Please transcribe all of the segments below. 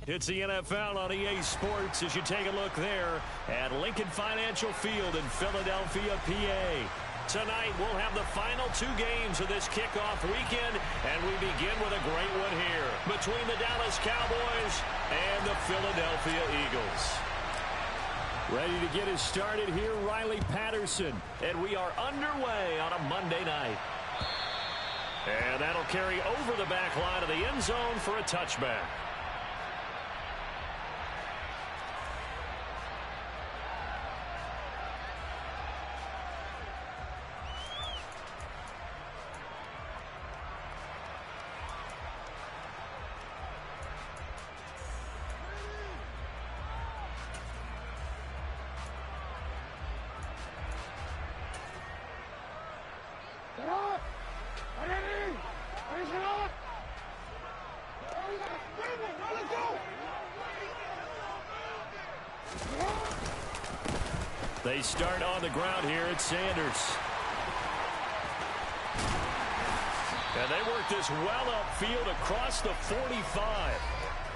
It's the NFL on EA Sports as you take a look there at Lincoln Financial Field in Philadelphia, PA. Tonight, we'll have the final two games of this kickoff weekend, and we begin with a great one here between the Dallas Cowboys and the Philadelphia Eagles. Ready to get us started here, Riley Patterson, and we are underway on a Monday night. And that'll carry over the back line of the end zone for a touchback. They start on the ground here at Sanders. And they work this well upfield across the 45.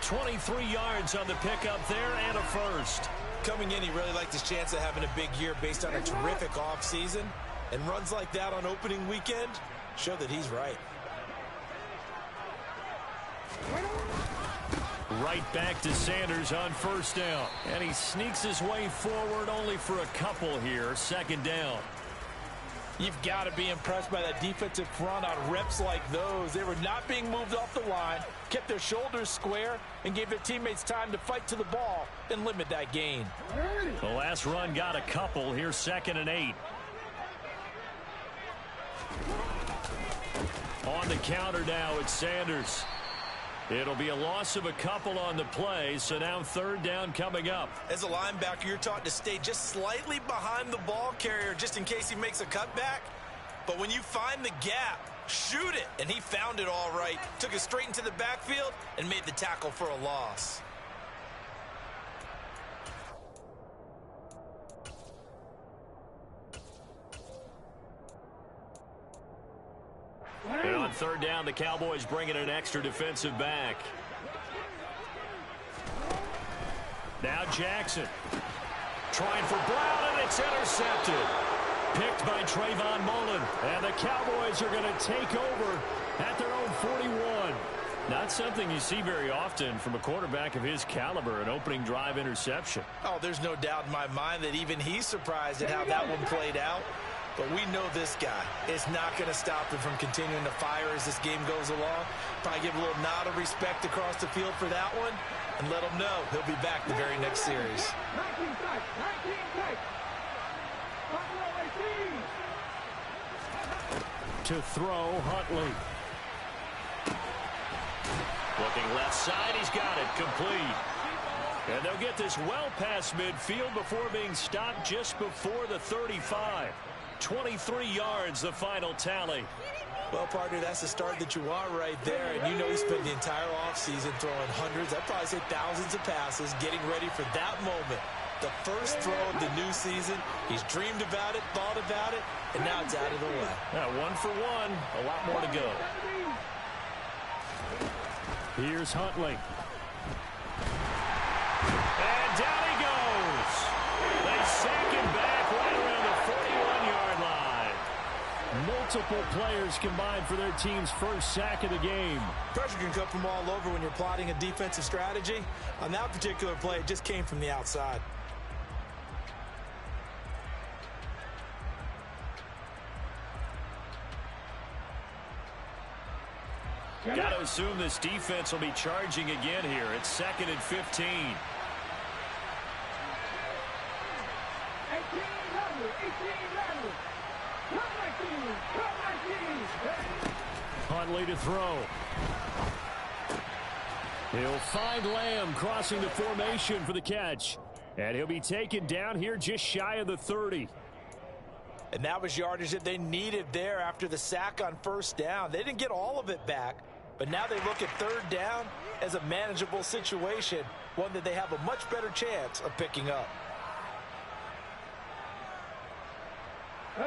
23 yards on the pickup there and a first. Coming in, he really liked his chance of having a big year based on a terrific offseason. And runs like that on opening weekend show that he's right. Right back to Sanders on first down. And he sneaks his way forward only for a couple here. Second down. You've got to be impressed by that defensive front on reps like those. They were not being moved off the line, kept their shoulders square, and gave their teammates time to fight to the ball and limit that gain. The last run got a couple. Here's 2nd and 8. On the counter now, it's Sanders. It'll be a loss of a couple on the play, so now 3rd down coming up. As a linebacker, you're taught to stay just slightly behind the ball carrier just in case he makes a cutback. But when you find the gap, shoot it. And he found it all right. Took it straight into the backfield and made the tackle for a loss. And on 3rd down, the Cowboys bring in an extra defensive back. Now Jackson. Trying for Brown, and it's intercepted. Picked by Trayvon Mullen. And the Cowboys are going to take over at their own 41. Not something you see very often from a quarterback of his caliber, an opening drive interception. Oh, there's no doubt in my mind that even he's surprised at how that one played out. But we know this guy is not going to stop him from continuing to fire as this game goes along. Probably give a little nod of respect across the field for that one and let him know he'll be back the very next series. To throw, Huntley. Looking left side, he's got it, complete. And they'll get this well past midfield before being stopped just before the 35. 23 yards, the final tally. Well, partner, that's the start that you want right there. And you know he spent the entire offseason throwing hundreds, I'd probably say thousands of passes, getting ready for that moment. The first throw of the new season. He's dreamed about it, thought about it, and now it's out of the way. Now, 1 for 1, a lot more to go. Here's Huntley. And down he goes. They sack him back right around the 41-yard line. Multiple players combined for their team's first sack of the game. Pressure can come from all over when you're plotting a defensive strategy. On that particular play, it just came from the outside. Got to assume this defense will be charging again here. It's 2nd and 15. Huntley to throw. He'll find Lamb crossing the formation for the catch. And he'll be taken down here just shy of the 30. And that was yardage that they needed there after the sack on first down. They didn't get all of it back, but now they look at 3rd down as a manageable situation, one that they have a much better chance of picking up.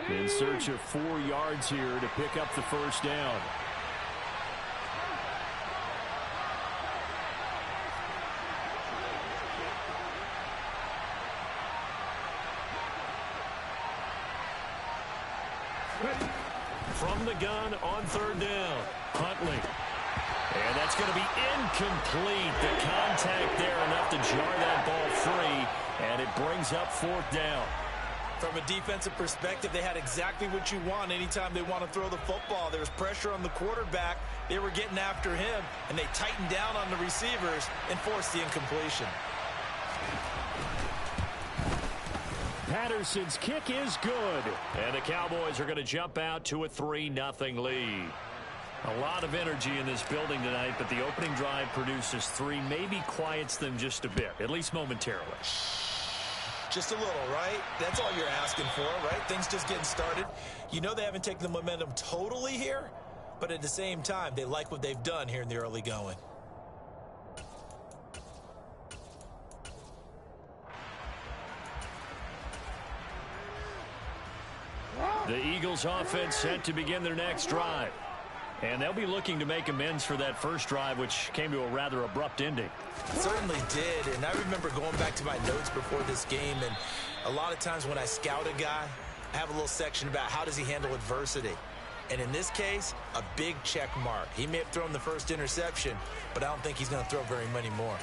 In search of 4 yards here to pick up the first down. From the gun on third down, Huntley. And that's going to be incomplete. The contact there enough to jar that ball free, and it brings up fourth down. From a defensive perspective, they had exactly what you want anytime they want to throw the football. There was pressure on the quarterback. They were getting after him, and they tightened down on the receivers and forced the incompletion. Patterson's kick is good. And the Cowboys are going to jump out to a 3-0 lead. A lot of energy in this building tonight, but the opening drive produces 3, maybe quiets them just a bit, at least momentarily. Just a little, right? That's all you're asking for, right? Things just getting started. You know they haven't taken the momentum totally here, but at the same time, they like what they've done here in the early going. The Eagles offense set to begin their next drive. And they'll be looking to make amends for that first drive, which came to a rather abrupt ending. It certainly did, and I remember going back to my notes before this game, and a lot of times when I scout a guy, I have a little section about how does he handle adversity. And in this case, a big check mark. He may have thrown the first interception, but I don't think he's going to throw very many more.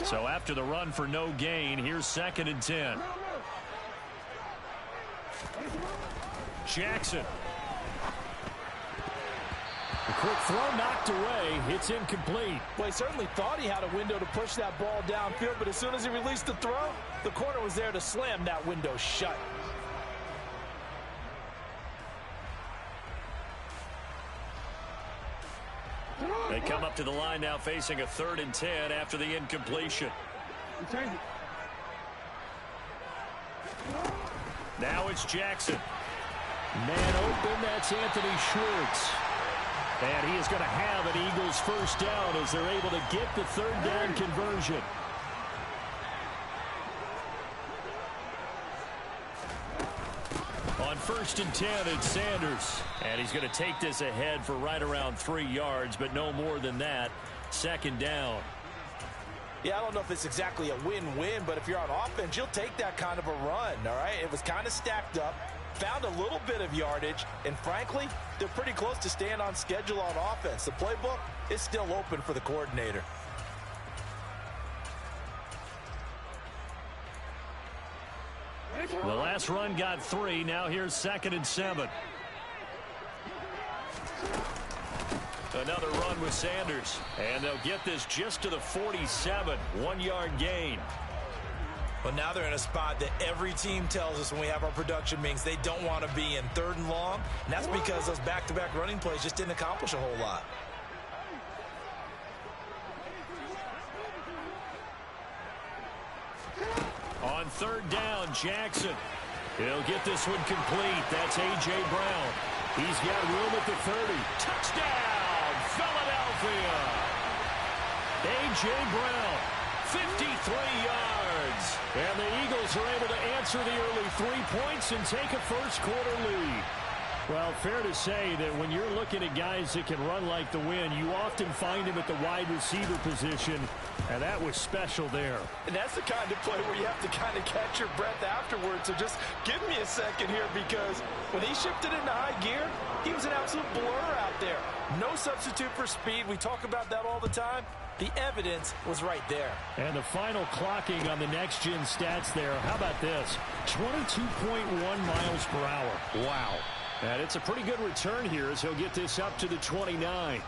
So after the run for no gain, here's 2nd and 10. Jackson. The quick throw knocked away. It's incomplete. Well, he certainly thought he had a window to push that ball downfield, but as soon as he released the throw, the corner was there to slam that window shut. They come up to the line now facing a 3rd and 10 after the incompletion. Now it's Jackson. Man open, that's Anthony Schwartz. And he is going to have an Eagles first down as they're able to get the 3rd down conversion. On 1st and 10, it's Sanders. And he's going to take this ahead for right around 3 yards, but no more than that. 2nd down. Yeah, I don't know if it's exactly a win-win, but if you're on offense, you'll take that kind of a run, all right? It was kind of stacked up, found a little bit of yardage, and frankly, they're pretty close to staying on schedule on offense. The playbook is still open for the coordinator. The last run got 3. Now here's 2nd and 7. Another run with Sanders. And they'll get this just to the 47. 1-yard gain. Well, now they're in a spot that every team tells us when we have our production meetings they don't want to be in, 3rd and long. And that's because those back-to-back running plays just didn't accomplish a whole lot. On 3rd down, Jackson. He'll get this one complete. That's A.J. Brown. He's got room at the 30. Touchdown, Philadelphia. A.J. Brown, 53 yards. And the Eagles are able to answer the early 3 points and take a first-quarter lead. Well, fair to say that when you're looking at guys that can run like the wind, you often find him at the wide receiver position, and that was special there. And that's the kind of play where you have to kind of catch your breath afterwards. So just give me a second here, because when he shifted into high gear, he was an absolute blur out there. No substitute for speed. We talk about that all the time. The evidence was right there. And the final clocking on the next-gen stats there, how about this? 22.1 miles per hour. Wow. And it's a pretty good return here as he'll get this up to the 29.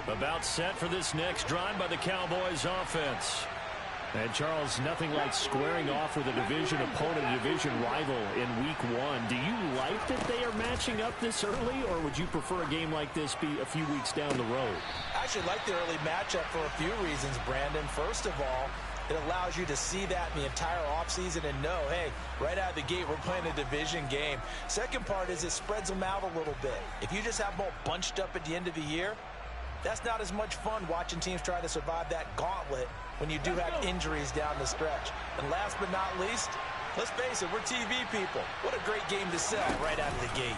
About set for this next drive by the Cowboys offense. And Charles, nothing like squaring off with a division opponent, a division rival in week 1. Do you like that they are matching up this early, or would you prefer a game like this be a few weeks down the road? I actually like the early matchup for a few reasons, Brandon. First of all, it allows you to see that in the entire offseason and know, hey, right out of the gate, we're playing a division game. Second part is it spreads them out a little bit. If you just have them all bunched up at the end of the year, that's not as much fun watching teams try to survive that gauntlet when you do have injuries down the stretch. And last but not least, let's face it, we're TV people. What a great game to sell right out of the gate.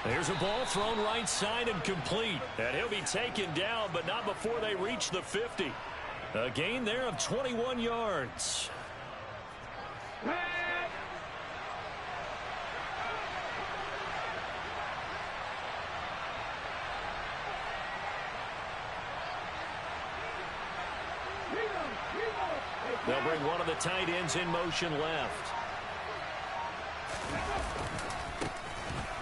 There's a ball thrown right side and complete. And he'll be taken down, but not before they reach the 50. A gain there of 21 yards. They'll bring one of the tight ends in motion left.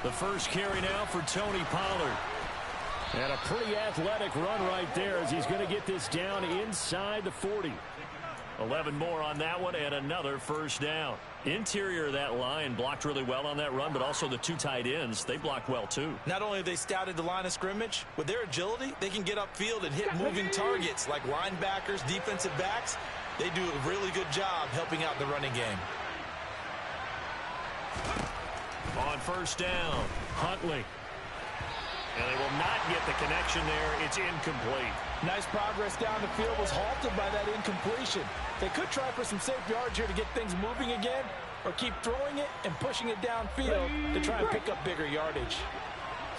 The first carry now for Tony Pollard. And a pretty athletic run right there as he's going to get this down inside the 40. 11 more on that one and another first down. Interior of that line blocked really well on that run, but also the two tight ends, they blocked well too. Not only have they scouted the line of scrimmage, with their agility, they can get upfield and hit moving targets like linebackers, defensive backs. They do a really good job helping out the running game. On first down, Huntley. And they will not get the connection there. It's incomplete. Nice progress down the field was halted by that incompletion. They could try for some safe yards here to get things moving again, or keep throwing it and pushing it downfield to try and pick up bigger yardage.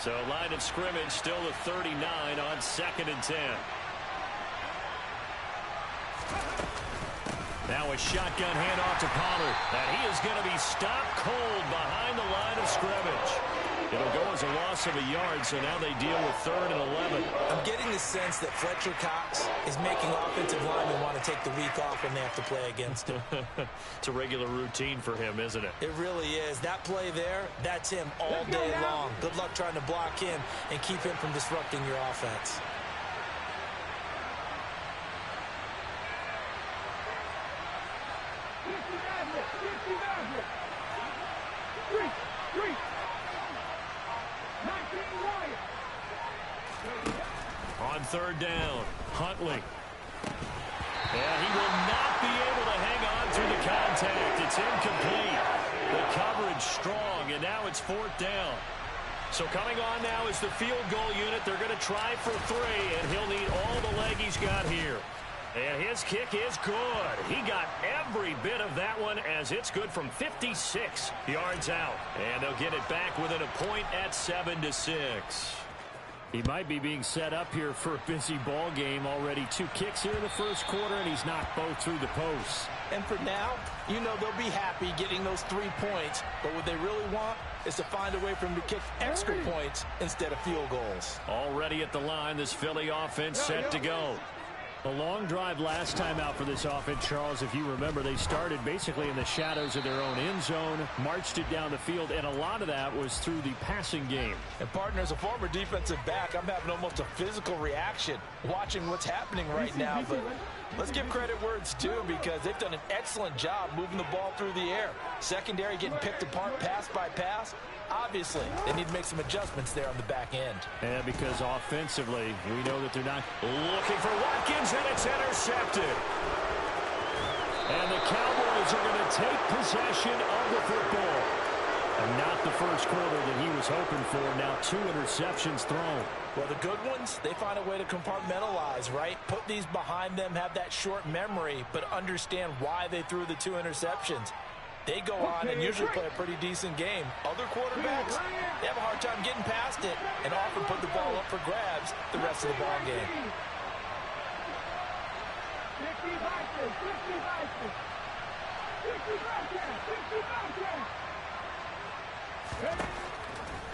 So line of scrimmage still the 39 on 2nd and 10. Now a shotgun handoff to Pollard. And he is going to be stopped cold behind the line of scrimmage. It'll go as a loss of a yard, so now they deal with 3rd and 11. I'm getting the sense that Fletcher Cox is making offensive linemen want to take the week off when they have to play against him. It's a regular routine for him, isn't it? It really is. That play there, that's him all day long. Good luck trying to block him and keep him from disrupting your offense. On 3rd down, Huntley. And he will not be able to hang on through the contact. It's incomplete. The coverage strong, and now it's 4th down. So coming on now is the field goal unit. They're going to try for 3, and he'll need all the leg he's got here. And his kick is good. He got every bit of that one as it's good from 56 yards out. And they'll get it back within a point at 7-6. He might be being set up here for a busy ball game. Already 2 kicks here in the first quarter, and he's knocked both through the posts. And for now, you know they'll be happy getting those 3 points. But what they really want is to find a way for him to kick extra points instead of field goals. Already at the line, this Philly offense set to go. A long drive last time out for this offense, Charles. If you remember, they started basically in the shadows of their own end zone, marched it down the field, and a lot of that was through the passing game. And, partner, as a former defensive back, I'm having almost a physical reaction watching what's happening right now. But let's give credit where it's due, because they've done an excellent job moving the ball through the air. Secondary getting picked apart pass by pass. Obviously, they need to make some adjustments there on the back end. And because offensively, we know that they're not looking for Watkins, and it's intercepted. And the Cowboys are going to take possession of the football. And not the first quarter that he was hoping for. Now 2 interceptions thrown. Well, the good ones, they find a way to compartmentalize, right? Put these behind them, have that short memory, but understand why they threw the 2 interceptions. They go on and usually play a pretty decent game. Other quarterbacks, they have a hard time getting past it and often put the ball up for grabs the rest of the ball game.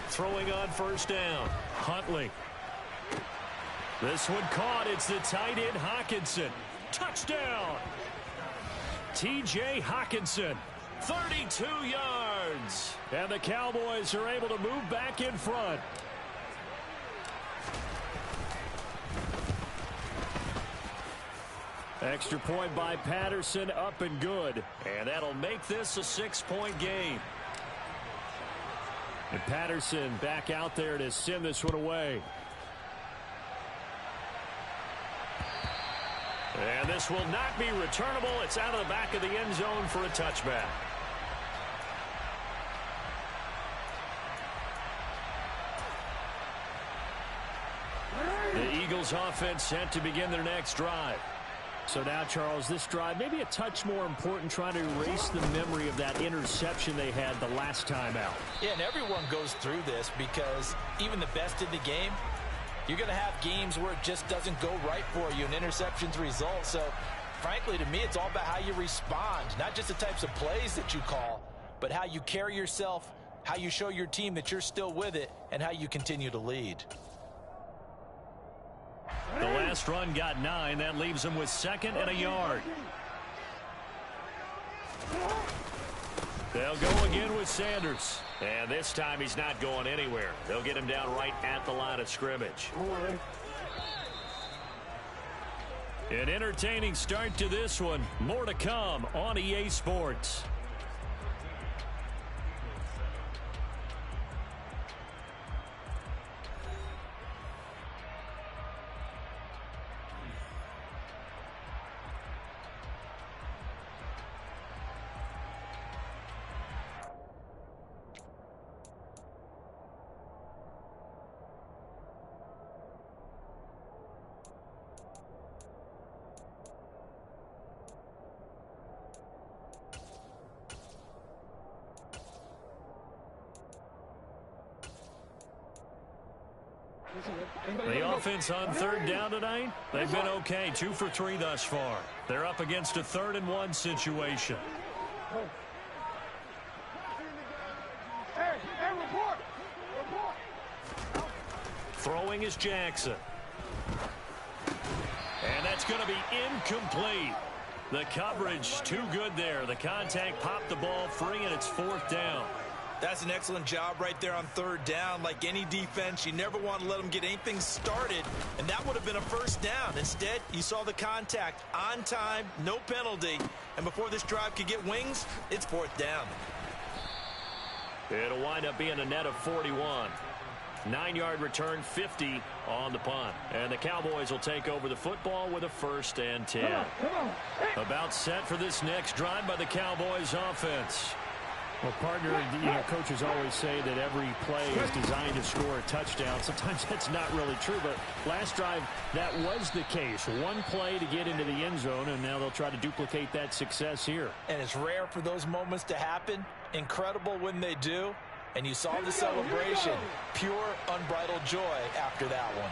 Throwing on first down, Huntley. This one caught. It's the tight end, Hockenson. Touchdown! T.J. Hockenson. 32 yards. And the Cowboys are able to move back in front. Extra point by Patterson, up and good. And that'll make this a 6-point game. And Patterson back out there to send this one away. And this will not be returnable. It's out of the back of the end zone for a touchback. The Eagles offense set to begin their next drive. So now, Charles, this drive maybe a touch more important, trying to erase the memory of that interception they had the last time out. Yeah, and everyone goes through this because even the best in the game, you're going to have games where it just doesn't go right for you, and interceptions result. So, frankly, to me, it's all about how you respond, not just the types of plays that you call, but how you carry yourself, how you show your team that you're still with it, and how you continue to lead. The last run got 9. That leaves them with 2nd and a yard. They'll go again with Sanders. And this time he's not going anywhere. They'll get him down right at the line of scrimmage. An entertaining start to this one. More to come on EA Sports. The offense on 3rd down tonight, they've been okay. 2 for 3 thus far. They're up against a 3rd and 1 situation. Throwing is Jackson. And that's going to be incomplete. The coverage too good there. The contact popped the ball free, and it's 4th down. That's an excellent job right there on 3rd down. Like any defense, you never want to let them get anything started, and that would have been a 1st down. Instead, you saw the contact on time, no penalty, and before this drive could get wings, it's 4th down. It'll wind up being a net of 41. 9-yard return, 50 on the punt. And the Cowboys will take over the football with a 1st and 10. About set for this next drive by the Cowboys offense. Well, partner, coaches always say that every play is designed to score a touchdown. Sometimes that's not really true, but last drive, that was the case. One play to get into the end zone, and now they'll try to duplicate that success here. And it's rare for those moments to happen. Incredible when they do. And you saw the celebration. Pure, unbridled joy after that one.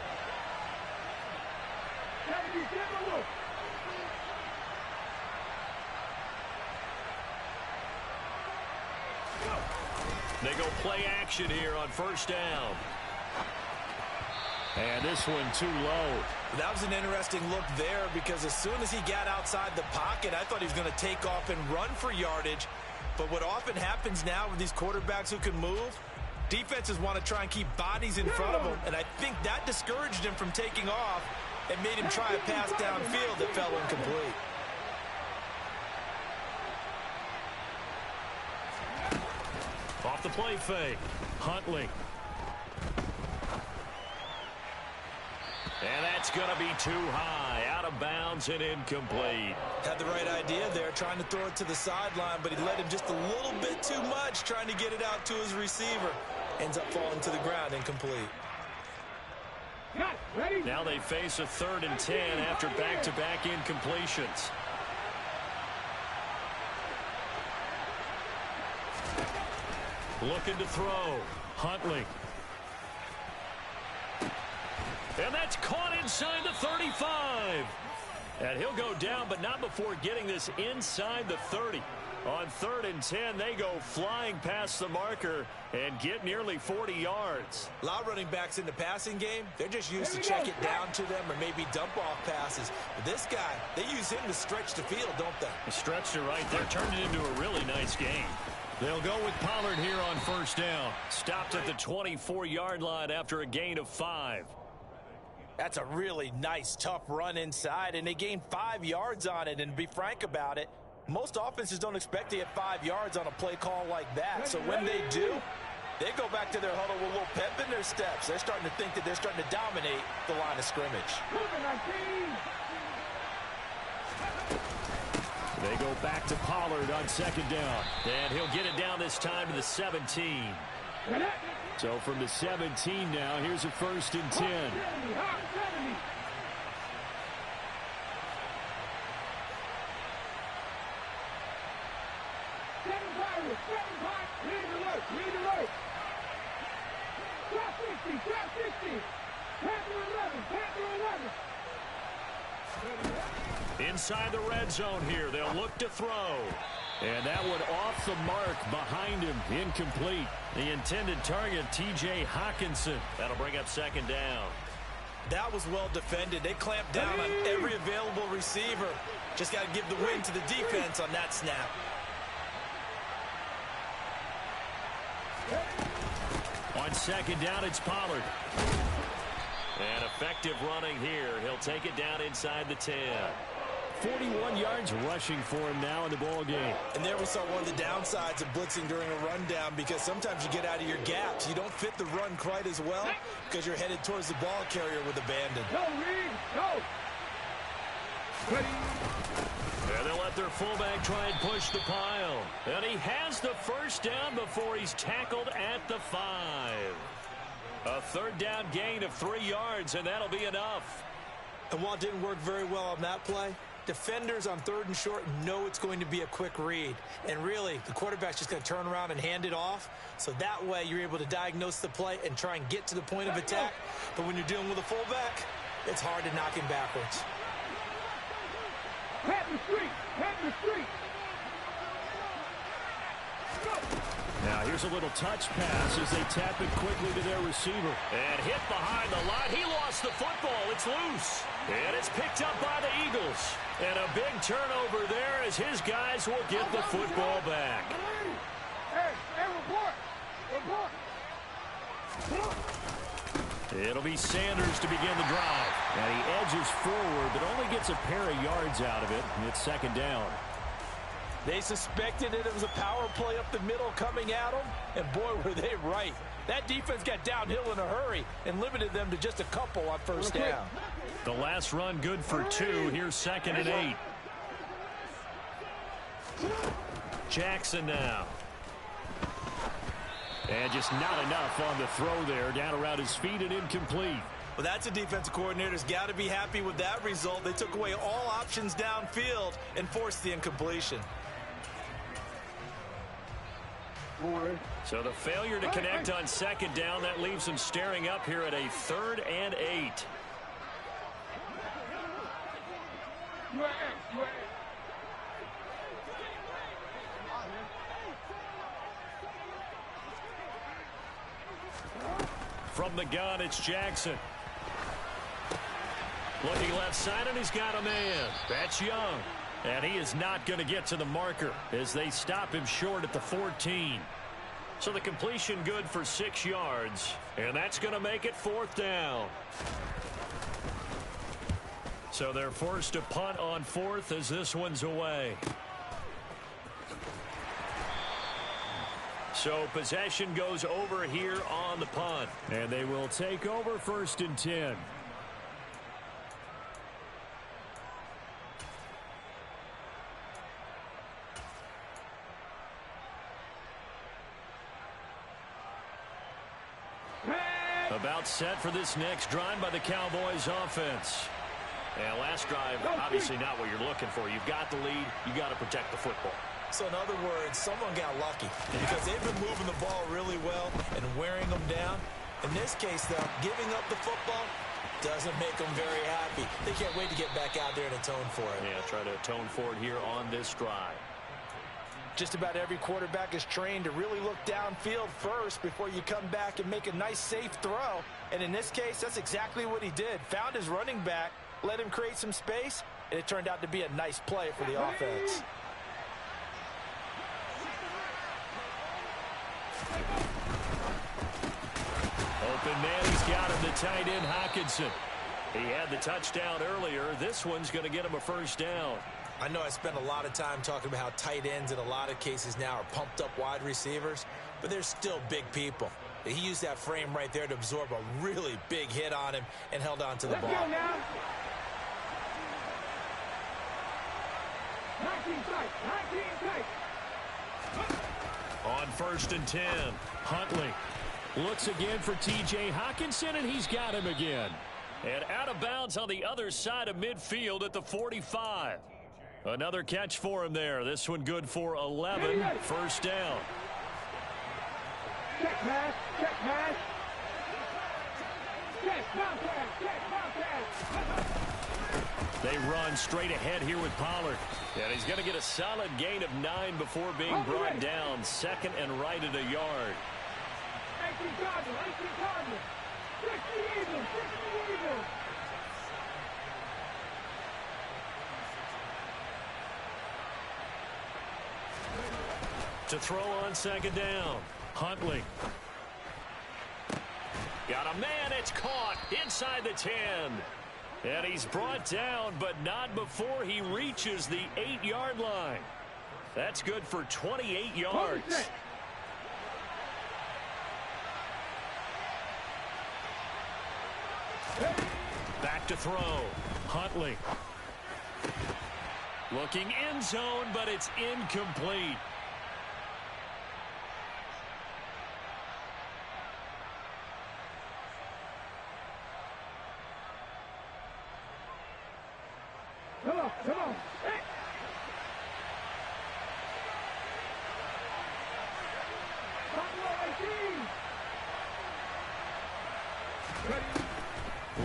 They go play action here on 1st down. And this one too low. That was an interesting look there because as soon as he got outside the pocket, I thought he was going to take off and run for yardage. But what often happens now with these quarterbacks who can move, defenses want to try and keep bodies in front of them. And I think that discouraged him from taking off and made him try a pass downfield that fell incomplete. Off the play fake. Huntley. And that's going to be too high. Out of bounds and incomplete. Had the right idea there, trying to throw it to the sideline, but he let him just a little bit too much, trying to get it out to his receiver. Ends up falling to the ground, incomplete. Now they face a 3rd and 10 after back-to-back incompletions. Looking to throw. Huntley. And that's caught inside the 35. And he'll go down, but not before getting this inside the 30. On 3rd and 10, they go flying past the marker and get nearly 40 yards. A lot of running backs in the passing game, they're just used to check it down to them or maybe dump off passes. But this guy, they use him to stretch the field, don't they? Stretched it right there, turned it into a really nice game. They'll go with Pollard here on 1st down. Stopped at the 24-yard line after a gain of 5. That's a really nice, tough run inside, and they gained 5 yards on it. And to be frank about it, most offenses don't expect to get 5 yards on a play call like that. So when they do, they go back to their huddle with a little pep in their steps. They're starting to think that they're starting to dominate the line of scrimmage. They go back to Pollard on 2nd down. And he'll get it down this time to the 17. So from the 17 now, here's a 1st and 10. Inside the red zone here, they'll look to throw. And that one off the mark behind him, incomplete. The intended target, T.J. Hawkinson. That'll bring up second down. That was well defended. They clamped down on every available receiver. Just got to give the win to the defense on that snap. On second down, it's Pollard. And effective running here. He'll take it down inside the 10. 41 yards rushing for him now in the ball game. And there we saw one of the downsides of blitzing during a rundown, because sometimes you get out of your gaps. You don't fit the run quite as well because you're headed towards the ball carrier with abandon. Go, Reed, go. And they'll let their fullback try and push the pile. And he has the first down before he's tackled at the 5. A third down gain of 3 yards, and that'll be enough. And while it didn't work very well on that play, defenders on 3rd and short know it's going to be a quick read. And really, the quarterback's just going to turn around and hand it off. So that way, you're able to diagnose the play and try and get to the point of attack. But when you're dealing with a fullback, it's hard to knock him backwards. Head in the street. Head in the street. Now here's a little touch pass as they tap it quickly to their receiver. And hit behind the line. He lost the football. It's loose. And it's picked up by the Eagles. And a big turnover there as his guys will get the football back. Hey, report. It'll be Sanders to begin the drive. And he edges forward, but only gets a pair of yards out of it. And it's second down. They suspected it was a power play up the middle coming at them, and boy, were they right. That defense got downhill in a hurry and limited them to just a couple on first down. The last run good for 2. Here's 2nd and 8. Jackson now. And just not enough on the throw there. Down around his feet and incomplete. Well, that's a defensive coordinator's got to be happy with that result. They took away all options downfield and forced the incompletion. So the failure to connect on second down, that leaves them staring up here at a 3rd and 8. From the gun, it's Jackson. Looking left side, and he's got a man. That's Young. And he is not going to get to the marker as they stop him short at the 14. So the completion good for 6 yards. And that's going to make it 4th down. So they're forced to punt on 4th as this one's away. So possession goes over here on the punt. And they will take over 1st and 10. About set for this next drive by the Cowboys offense. And last drive, obviously not what you're looking for. You've got the lead. You got to protect the football. So in other words, someone got lucky because they've been moving the ball really well and wearing them down. In this case, though, giving up the football doesn't make them very happy. They can't wait to get back out there and atone for it. Yeah, try to atone for it here on this drive. Just about every quarterback is trained to really look downfield first before you come back and make a nice, safe throw. And in this case, that's exactly what he did. Found his running back, let him create some space, and it turned out to be a nice play for the offense. Open man, he's got him, the tight end Hawkinson. He had the touchdown earlier. This one's going to get him a first down. I know I spent a lot of time talking about how tight ends in a lot of cases now are pumped up wide receivers, but they're still big people. He used that frame right there to absorb a really big hit on him and held on to the ball. 19 tight. On 1st and 10, Huntley looks again for T.J. Hawkinson, and he's got him again. And out of bounds on the other side of midfield at the 45. Another catch for him there. This one good for 11. First down. Check pass. Check pass. Check contact. Check contact. They run straight ahead here with Pollard. And he's going to get a solid gain of 9 before being brought down. Second and right at a yard. 18 Cardinals. 18 Cardinals. 60 Eagles. 60 Eagles. To throw on second down. Huntley. Got a man. It's caught inside the 10. And he's brought down, but not before he reaches the 8-yard line. That's good for 28 yards. Back to throw. Huntley. Looking end zone, but it's incomplete. Come on, come on. Hey.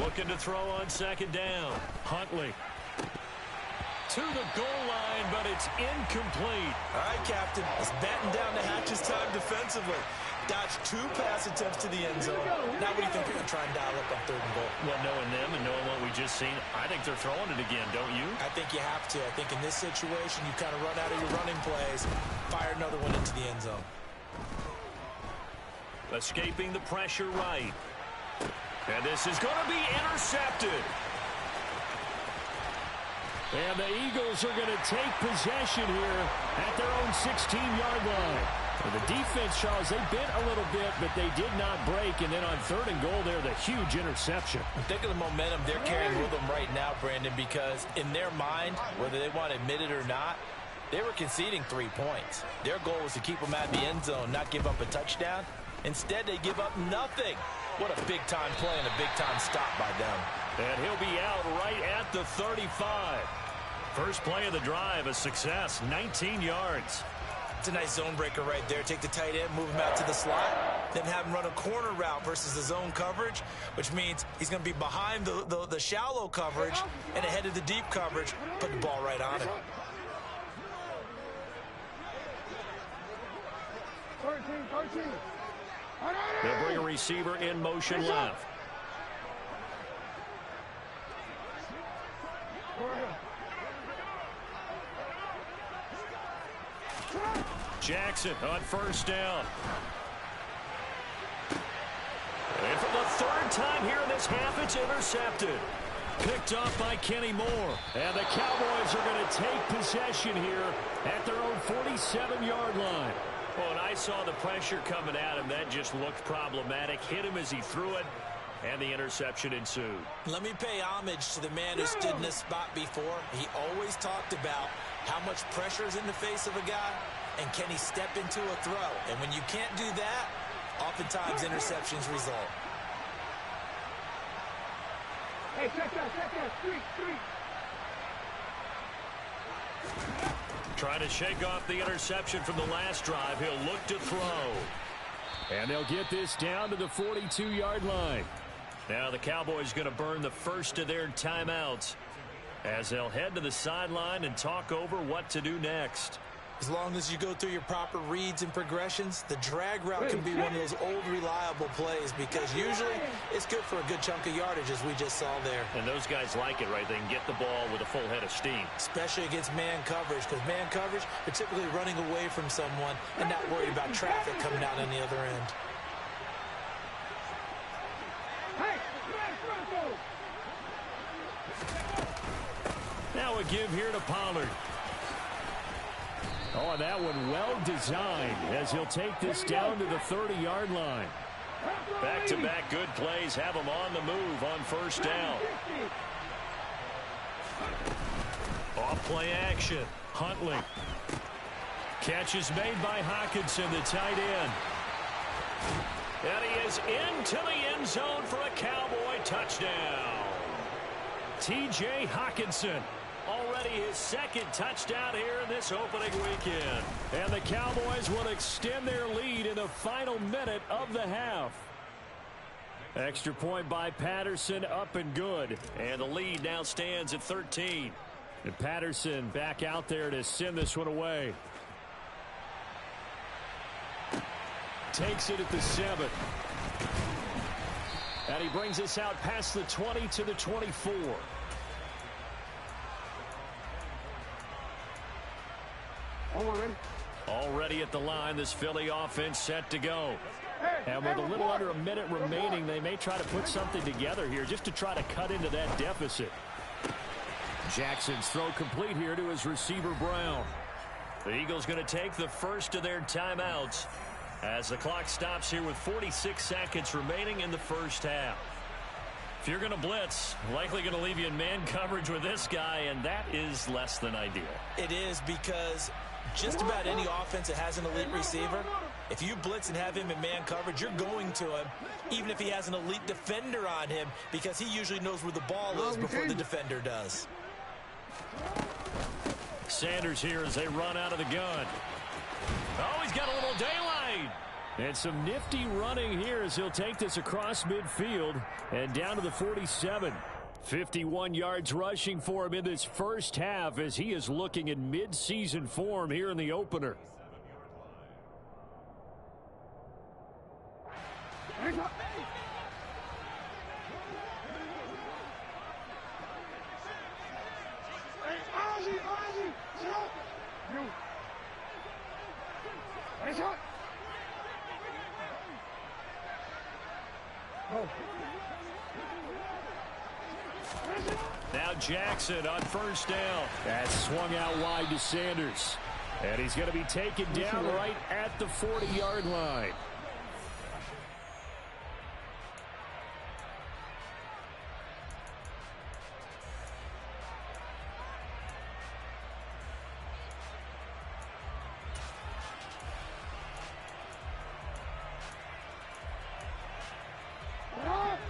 Looking to throw on second down. Huntley. To the goal line, but it's incomplete. All right, Captain. It's batten down the hatches time defensively. Dodged 2 pass attempts to the end zone. Now what do you think they're going to try and dial up on 3rd and goal? Well, knowing them and knowing what we just seen, I think they're throwing it again, don't you? I think you have to. I think in this situation, you kind of run out of your running plays, fire another one into the end zone. Escaping the pressure right. And this is going to be intercepted. And the Eagles are going to take possession here at their own 16-yard line. And the defense, Charles, they bent a little bit, but they did not break. And then on 3rd and goal there, the huge interception. Think of the momentum they're carrying with them right now, Brandon, because in their mind, whether they want to admit it or not, they were conceding 3 points. Their goal was to keep them out of the end zone, not give up a touchdown. Instead, they give up nothing. What a big-time play and a big-time stop by them. And he'll be out right at the 35. First play of the drive, a success, 19 yards. It's a nice zone breaker right there. Take the tight end, move him out to the slot, then have him run a corner route versus the zone coverage, which means he's going to be behind the shallow coverage and ahead of the deep coverage. Put the ball right on him. 13. They'll bring a receiver in motion left. Jackson on first down. And for the 3rd time here in this half, it's intercepted. Picked off by Kenny Moore. And the Cowboys are going to take possession here at their own 47-yard line. Well, when I saw the pressure coming at him, that just looked problematic. Hit him as he threw it, and the interception ensued. Let me pay homage to the man who stood in this spot before. He always talked about how much pressure is in the face of a guy, and can he step into a throw? And when you can't do that, oftentimes interceptions result. Hey, check that. Street. Trying to shake off the interception from the last drive. He'll look to throw. And they'll get this down to the 42-yard line. Now the Cowboys going to burn the first of their timeouts as they'll head to the sideline and talk over what to do next. As long as you go through your proper reads and progressions, the drag route can be one of those old reliable plays because usually it's good for a good chunk of yardage, as we just saw there. And those guys like it, right? They can get the ball with a full head of steam. Especially against man coverage, because man coverage, they're typically running away from someone and not worried about traffic coming out on the other end. Now a give here to Pollard. Oh, and that one well designed as he'll take this down to the 30-yard line. Back-to-back good plays have him on the move on first down. Off-play action. Huntley. Catch is made by Hockenson, the tight end. And he is into the end zone for a Cowboy touchdown. T.J. Hockenson already already his second touchdown here in this opening weekend. And the Cowboys will extend their lead in the final minute of the half. Extra point by Patterson, up and good. And the lead now stands at 13. And Patterson back out there to send this one away. Takes it at the 7. And he brings us out past the 20 to the 24. Already at the line, this Philly offense set to go. And with a little under a minute remaining, they may try to put something together here just to try to cut into that deficit. Jackson's throw complete here to his receiver, Brown. The Eagles going to take the first of their timeouts as the clock stops here with 46 seconds remaining in the first half. If you're going to blitz, likely going to leave you in man coverage with this guy, and that is less than ideal. It is, because just about any offense that has an elite receiver, if you blitz and have him in man coverage, you're going to him, even if he has an elite defender on him, because he usually knows where the ball is before the defender does. Sanders here as they run out of the gun. Oh, he's got a little daylight. And some nifty running here as he'll take this across midfield and down to the 47. 51 yards rushing for him in this first half as he is looking in mid-season form here in the opener. Now Jackson on first down. That swung out wide to Sanders. And he's going to be taken down right at the 40-yard line.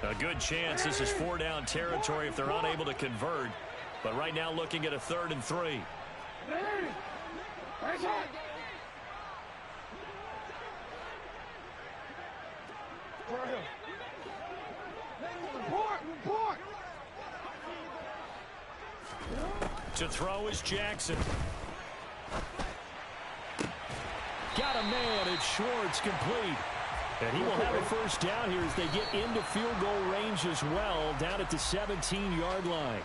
A good chance this is 4-down territory if they're unable to convert. But right now looking at a 3rd and 3. To throw is Jackson. Got a man. It's Schwartz, complete. And he will have a first down here as they get into field goal range as well, down at the 17-yard line.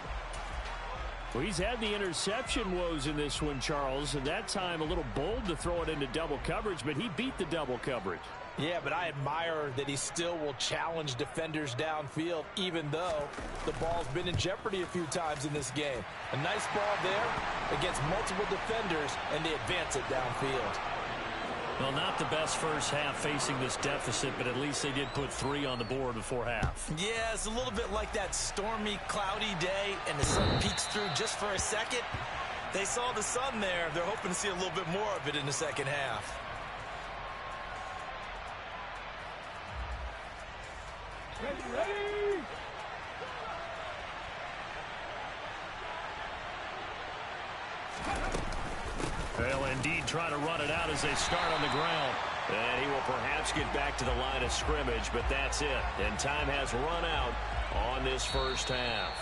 Well, he's had the interception woes in this one, Charles, and that time a little bold to throw it into double coverage, but he beat the double coverage. Yeah, but I admire that he still will challenge defenders downfield, even though the ball's been in jeopardy a few times in this game. A nice ball there against multiple defenders, and they advance it downfield. Well, not the best first half facing this deficit, but at least they did put 3 on the board before half. Yeah, it's a little bit like that stormy, cloudy day, and the sun peeks through just for a second. They saw the sun there. They're hoping to see a little bit more of it in the second half. Ready! They'll indeed try to run it out as they start on the ground. And he will perhaps get back to the line of scrimmage, but that's it. And time has run out on this first half.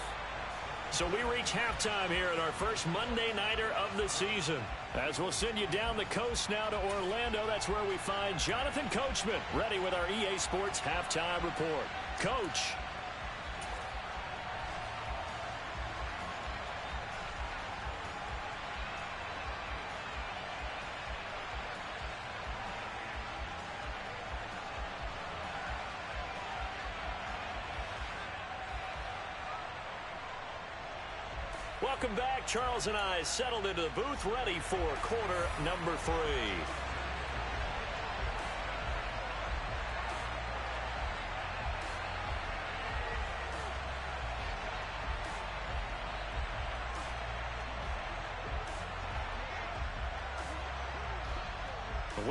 So we reach halftime here at our first Monday Nighter of the season. As we'll send you down the coast now to Orlando, that's where we find Jonathan Coachman, ready with our EA Sports Halftime Report. Coach. Welcome back. Charles and I settled into the booth, ready for quarter number 3.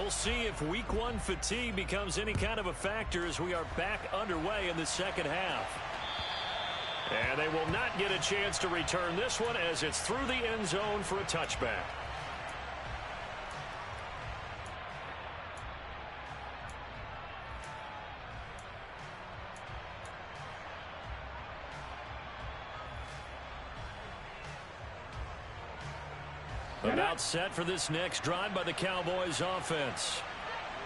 We'll see if week 1 fatigue becomes any kind of a factor as we are back underway in the second half. And they will not get a chance to return this one as it's through the end zone for a touchback. About set for this next drive by the Cowboys offense.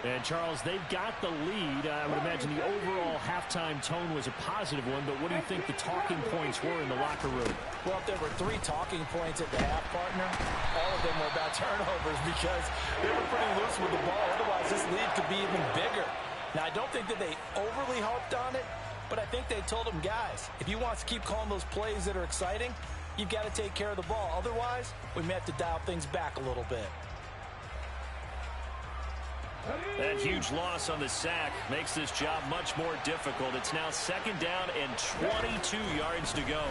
And, Charles, they've got the lead. I would imagine the overall halftime tone was a positive one, but what do you think the talking points were in the locker room? Well, if there were 3 talking points at the half, partner, all of them were about turnovers because they were pretty loose with the ball. Otherwise, this lead could be even bigger. Now, I don't think that they overly harped on it, but I think they told them, guys, if you want to keep calling those plays that are exciting, you've got to take care of the ball. Otherwise, we may have to dial things back a little bit. That huge loss on the sack makes this job much more difficult. It's now 2nd down and 22 yards to go.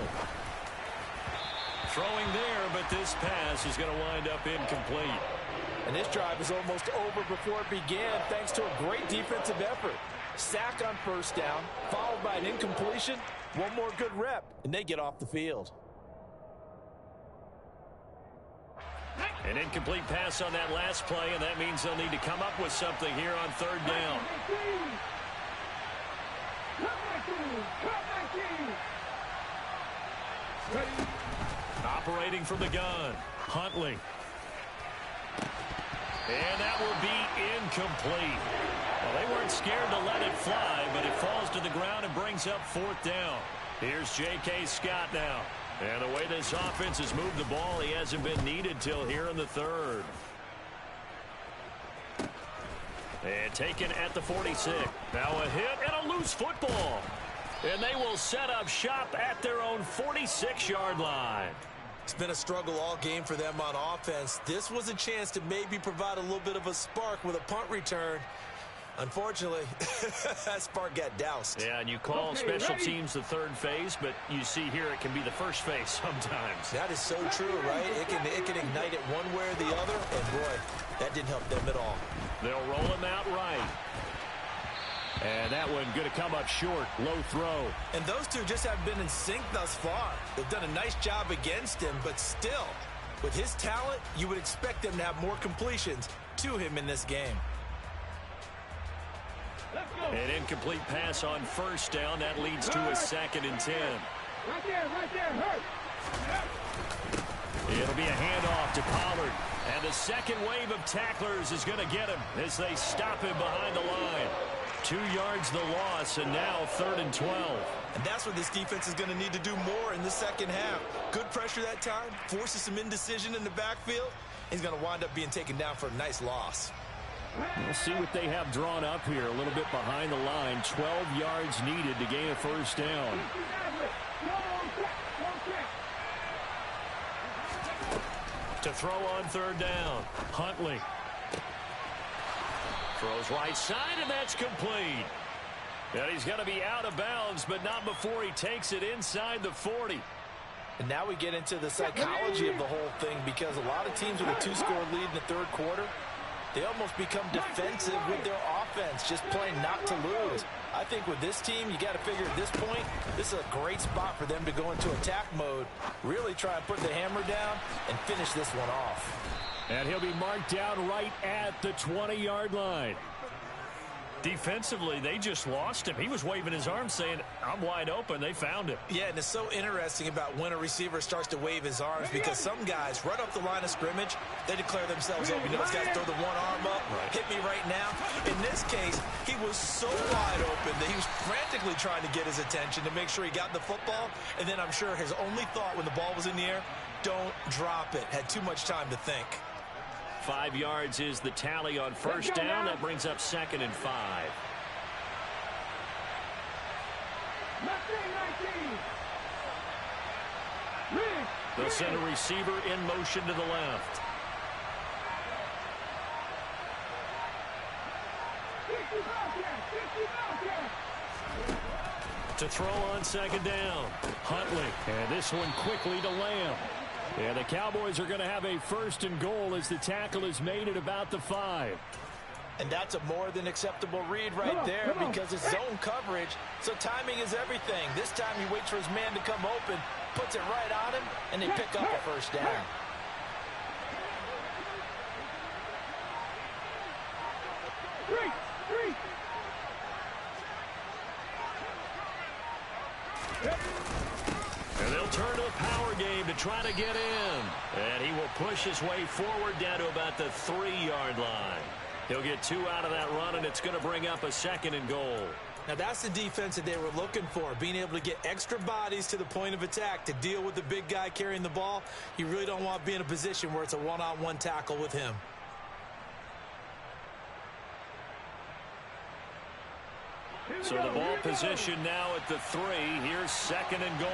Throwing there, but this pass is going to wind up incomplete. And this drive is almost over before it began thanks to a great defensive effort. Sack on 1st down, followed by an incompletion. One more good rep, and they get off the field. An incomplete pass on that last play, and that means they'll need to come up with something here on 3rd down. Operating from the gun, Huntley. And that will be incomplete. Well, they weren't scared to let it fly, but it falls to the ground and brings up 4th down. Here's J.K. Scott now. And the way this offense has moved the ball, he hasn't been needed till here in the 3rd. And taken at the 46. Now a hit and a loose football. And they will set up shop at their own 46-yard line. It's been a struggle all game for them on offense. This was a chance to maybe provide a little bit of a spark with a punt return. Unfortunately, that spark got doused. Yeah, and you call special teams the 3rd phase, but you see here it can be the 1st phase sometimes. That is so true, right? It can ignite it one way or the other, and boy, that didn't help them at all. They'll roll him out right. And that one going to come up short, low throw. And those two just haven't been in sync thus far. They've done a nice job against him, but still, with his talent, you would expect them to have more completions to him in this game. An incomplete pass on 1st down. That leads to a 2nd and 10. Right there, hurt. It'll be a handoff to Pollard. And the second wave of tacklers is going to get him as they stop him behind the line. 2 yards the loss, and now 3rd and 12. And that's what this defense is going to need to do more in the 2nd half. Good pressure that time, forces some indecision in the backfield. He's going to wind up being taken down for a nice loss. We'll see what they have drawn up here. A little bit behind the line. 12 yards needed to gain a 1st down. To throw on 3rd down, Huntley. Throws right side, and that's complete. And he's going to be out of bounds, but not before he takes it inside the 40. And now we get into the psychology of the whole thing, because a lot of teams with a 2-score lead in the 3rd quarter, they almost become defensive with their offense, just playing not to lose. I think with this team, you got to figure at this point, this is a great spot for them to go into attack mode, really try and put the hammer down and finish this one off. And he'll be marked down right at the 20-yard line. Defensively, they just lost him. He was waving his arms saying, I'm wide open. They found him. Yeah, and it's so interesting about when a receiver starts to wave his arms, because some guys, right off the line of scrimmage, they declare themselves open. You know, those guys throw the one arm up, hit me right now. In this case, he was so wide open that he was frantically trying to get his attention to make sure he got the football. And then I'm sure his only thought when the ball was in the air, don't drop it. Had too much time to think. 5 yards is the tally on 1st down. That brings up 2nd and 5. They'll send a receiver in motion to the left. To throw on 2nd down, Huntley. And this one quickly to Lamb. And the Cowboys are going to have a 1st and goal as the tackle is made at about the 5. And that's a more than acceptable read right there because it's zone coverage, so timing is everything. This time he waits for his man to come open, puts it right on him, and they pick up a first down. And they'll turn to a power game to try to get in. And he will push his way forward down to about the 3-yard line. He'll get 2 out of that run, and it's going to bring up a 2nd and goal. Now that's the defense that they were looking for, being able to get extra bodies to the point of attack to deal with the big guy carrying the ball. You really don't want to be in a position where it's a one-on-one tackle with him. So the ball position now at the 3. Here's 2nd and goal.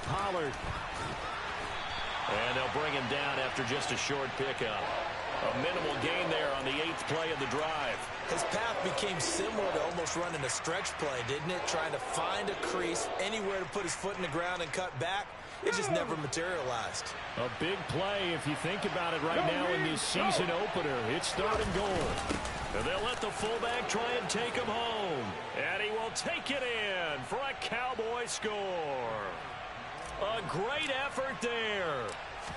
Pollard. And they'll bring him down after just a short pickup. A minimal gain there on the 8th play of the drive. His path became similar to almost running a stretch play, didn't it? Trying to find a crease, anywhere to put his foot in the ground and cut back. It just never materialized. A big play if you think about it right now in this season opener. It's 3rd and goal. And they'll let the fullback try and take him home. And he will take it in for a Cowboy score. A great effort there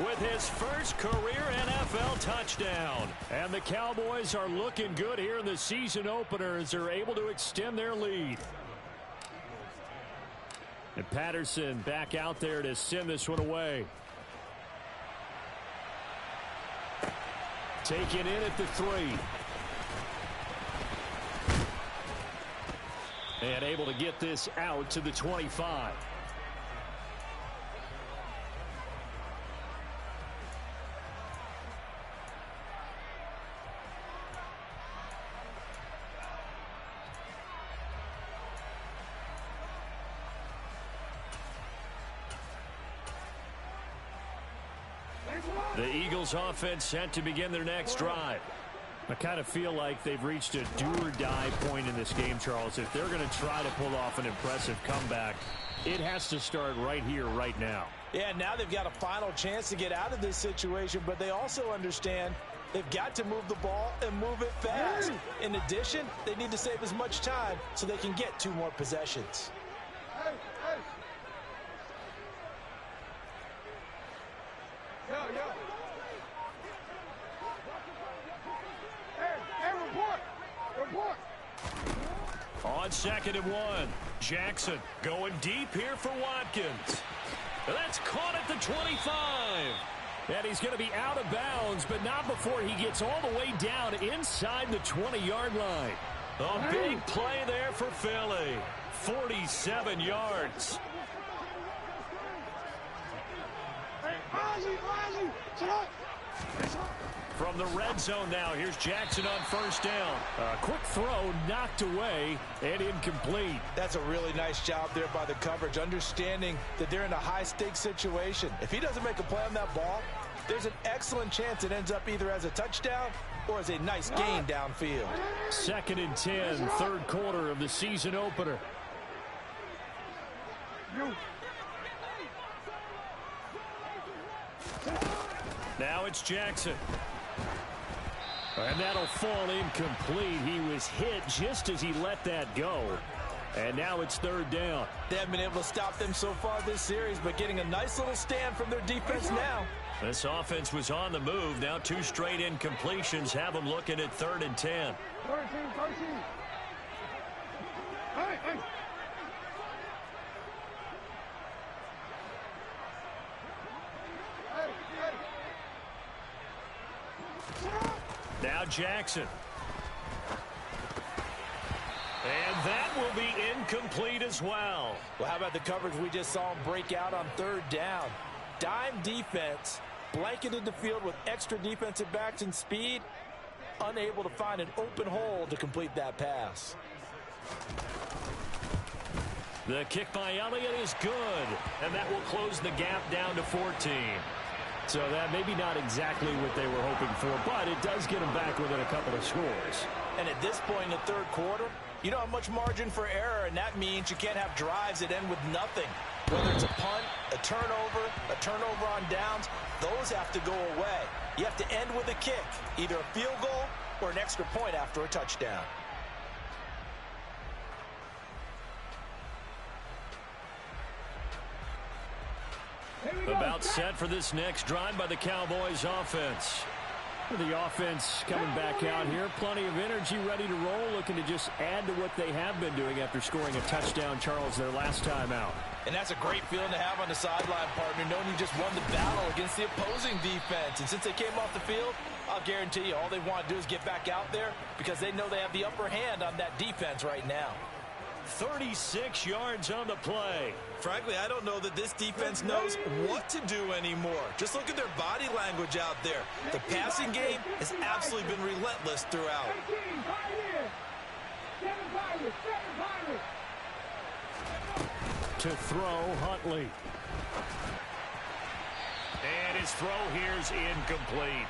with his first career NFL touchdown. And the Cowboys are looking good here in the season opener as they're able to extend their lead. And Patterson back out there to send this one away. Taken in at the 3. And able to get this out to the 25. The Eagles offense set to begin their next drive. I kind of feel like they've reached a do-or-die point in this game, Charles. If they're going to try to pull off an impressive comeback, it has to start right here, right now. Yeah, now they've got a final chance to get out of this situation, but they also understand they've got to move the ball and move it fast. In addition, they need to save as much time so they can get 2 more possessions. On 2nd and 1, Jackson going deep here for Watkins. That's caught at the 25. And he's going to be out of bounds, but not before he gets all the way down inside the 20-yard line. A big play there for Philly. 47 yards. From the red zone now, here's Jackson on 1st down. A quick throw knocked away and incomplete. That's a really nice job there by the coverage, understanding that they're in a high-stakes situation. If he doesn't make a play on that ball, there's an excellent chance it ends up either as a touchdown or as a nice gain downfield. 2nd and 10, 3rd quarter of the season opener. Now it's Jackson. And that'll fall incomplete. He was hit just as he let that go. And now it's 3rd down. They haven't been able to stop them so far this series, but getting a nice little stand from their defense now. This offense was on the move. Now 2 straight incompletions have them looking at 3rd and 10. 13. Hey. Now Jackson. And that will be incomplete as well. Well, how about the coverage we just saw him break out on 3rd down? Dime defense, blanketed the field with extra defensive backs and speed, unable to find an open hole to complete that pass. The kick by Elliott is good, and that will close the gap down to 14. So that maybe not exactly what they were hoping for, but it does get them back within a couple of scores. And at this point in the 3rd quarter, you don't have much margin for error, and that means you can't have drives that end with nothing. Whether it's a punt, a turnover on downs, those have to go away. You have to end with a kick, either a field goal or an extra point after a touchdown. About set for this next drive by the Cowboys offense. The offense coming back out here. Plenty of energy, ready to roll, looking to just add to what they have been doing after scoring a touchdown, Charles, their last time out. And that's a great feeling to have on the sideline, partner, knowing you just won the battle against the opposing defense. And since they came off the field, I'll guarantee you all they want to do is get back out there because they know they have the upper hand on that defense right now. 36 yards on the play. Frankly, I don't know that this defense knows what to do anymore. Just look at their body language out there. The passing game has absolutely been relentless throughout. To throw, Huntley. And his throw here's incomplete.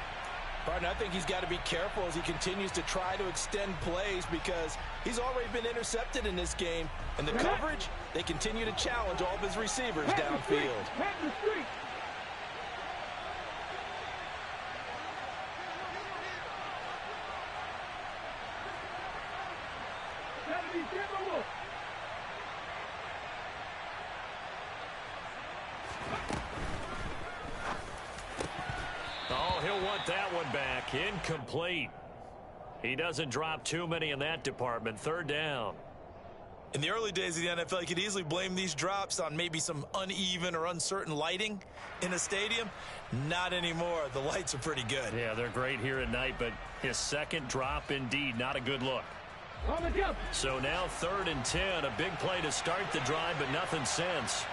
Partner, I think he's got to be careful as he continues to try to extend plays because he's already been intercepted in this game. And the coverage, they continue to challenge all of his receivers downfield. Oh, he'll want that one back. Incomplete. He doesn't drop too many in that department. Third down. In the early days of the NFL, you could easily blame these drops on maybe some uneven or uncertain lighting in a stadium. Not anymore. The lights are pretty good. Yeah, they're great here at night, but his second drop, indeed, not a good look. So now 3rd and 10. A big play to start the drive, but nothing since.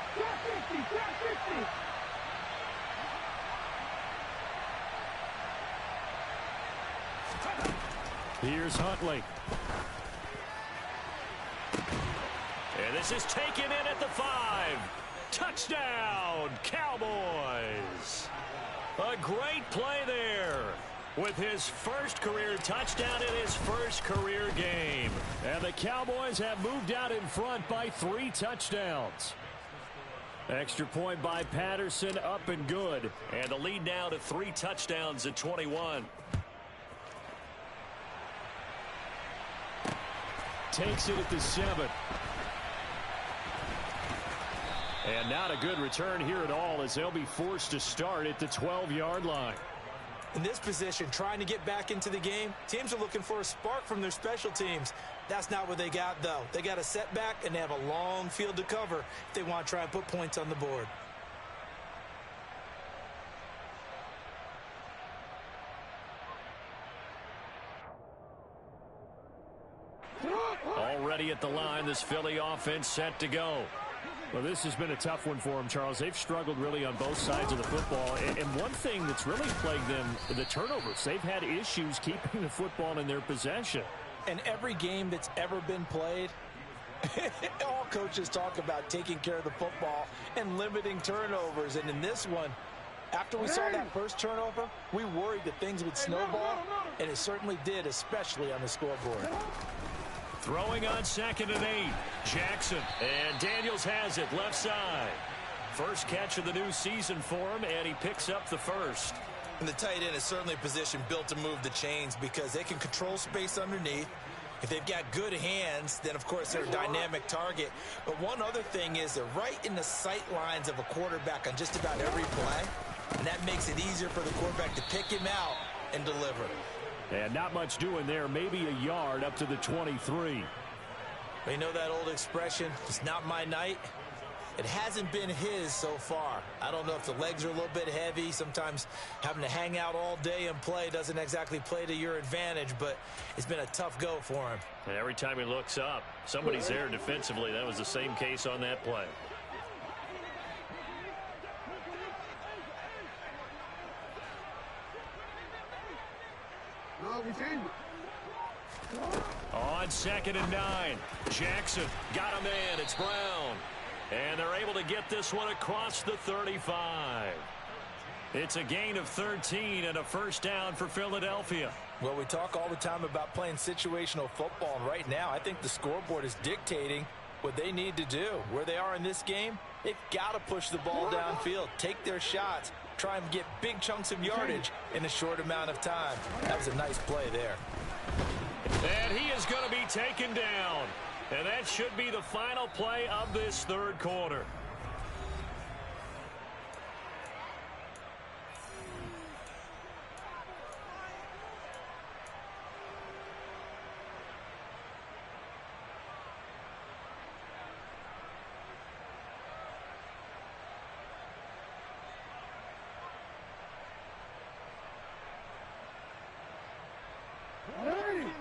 Here's Huntley. And this is taken in at the 5. Touchdown, Cowboys. A great play there with his first career touchdown in his first career game. And the Cowboys have moved out in front by 3 touchdowns. Extra point by Patterson, up and good. And the lead now to 3 touchdowns at 21. Takes it at the 7. And not a good return here at all as they'll be forced to start at the 12-yard line. In this position, trying to get back into the game, teams are looking for a spark from their special teams. That's not what they got, though. They got a setback, and they have a long field to cover if they want to try and put points on the board. Already at the line, this Philly offense set to go. Well, this has been a tough one for them, Charles. They've struggled really on both sides of the football. And one thing that's really plagued them, the turnovers. They've had issues keeping the football in their possession. And every game that's ever been played, all coaches talk about taking care of the football and limiting turnovers. And in this one, after we saw that first turnover, we worried that things would snowball, and it certainly did, especially on the scoreboard. Throwing on 2nd and 8. Jackson. And Daniels has it left side. First catch of the new season for him, and he picks up the first. And the tight end is certainly a position built to move the chains because they can control space underneath. If they've got good hands, then, of course, they're a dynamic target. But one other thing is they're right in the sight lines of a quarterback on just about every play. And that makes it easier for the quarterback to pick him out and deliver. And not much doing there. Maybe a yard up to the 23. You know that old expression, it's not my night? It hasn't been his so far. I don't know if the legs are a little bit heavy. Sometimes having to hang out all day and play doesn't exactly play to your advantage, but it's been a tough go for him. And every time he looks up, somebody's there defensively. That was the same case on that play. On 2nd and 9, Jackson got him in. It's Brown. And they're able to get this one across the 35. It's a gain of 13 and a first down for Philadelphia. Well, we talk all the time about playing situational football, and right now I think the scoreboard is dictating what they need to do. Where they are in this game, they've got to push the ball downfield, take their shots, try and get big chunks of yardage in a short amount of time. That was a nice play there. And he is going to be taken down. And that should be the final play of this third quarter.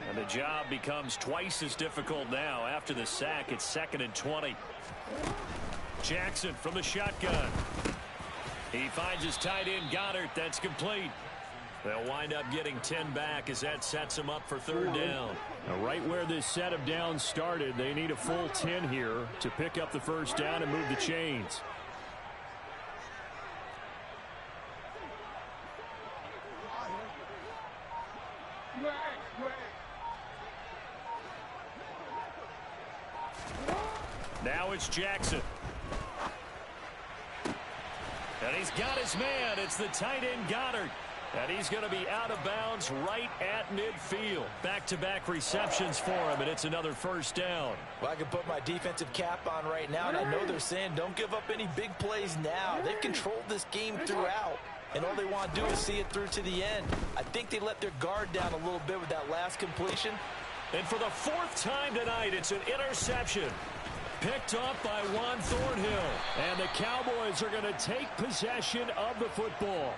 And the job becomes twice as difficult now. After the sack, it's 2nd and 20. Jackson from the shotgun. He finds his tight end Goddard. That's complete. They'll wind up getting 10 back as that sets them up for third down. Now, right where this set of downs started, they need a full 10 here to pick up the first down and move the chains. Now it's Jackson. And he's got his man. It's the tight end Goddard. And he's going to be out of bounds right at midfield. Back-to-back receptions for him, and it's another first down. Well, I can put my defensive cap on right now, and I know they're saying don't give up any big plays now. They've controlled this game throughout, and all they want to do is see it through to the end. I think they let their guard down a little bit with that last completion. And for the 4th time tonight, it's an interception. Picked up by Juan Thornhill. And the Cowboys are going to take possession of the football.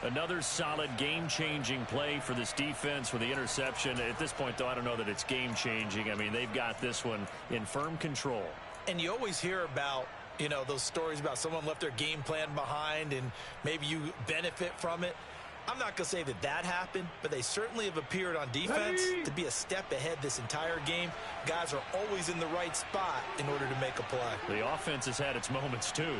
Another solid game-changing play for this defense with the interception. At this point, though, I don't know that it's game-changing. I mean, they've got this one in firm control. And you always hear about, you know, those stories about someone left their game plan behind and maybe you benefit from it. I'm not going to say that that happened, but they certainly have appeared on defense to be a step ahead this entire game. Guys are always in the right spot in order to make a play. The offense has had its moments, too.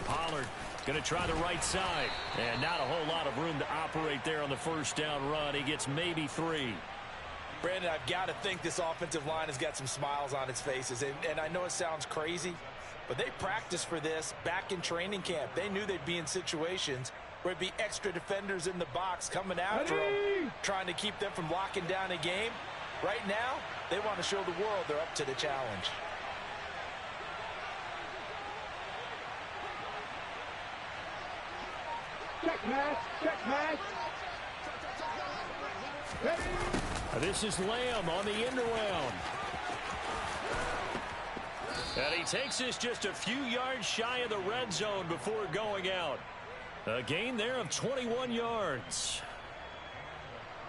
Pollard going to try the right side. And not a whole lot of room to operate there on the first down run. He gets maybe 3. Brandon, I've got to think this offensive line has got some smiles on its faces. And I know it sounds crazy, but they practiced for this back in training camp. They knew they'd be in situations where it'd be extra defenders in the box coming after them, trying to keep them from locking down a game. Right now, they want to show the world they're up to the challenge. Check pass, check pass. This is Lamb on the end around. And he takes this just a few yards shy of the red zone before going out. A gain there of 21 yards.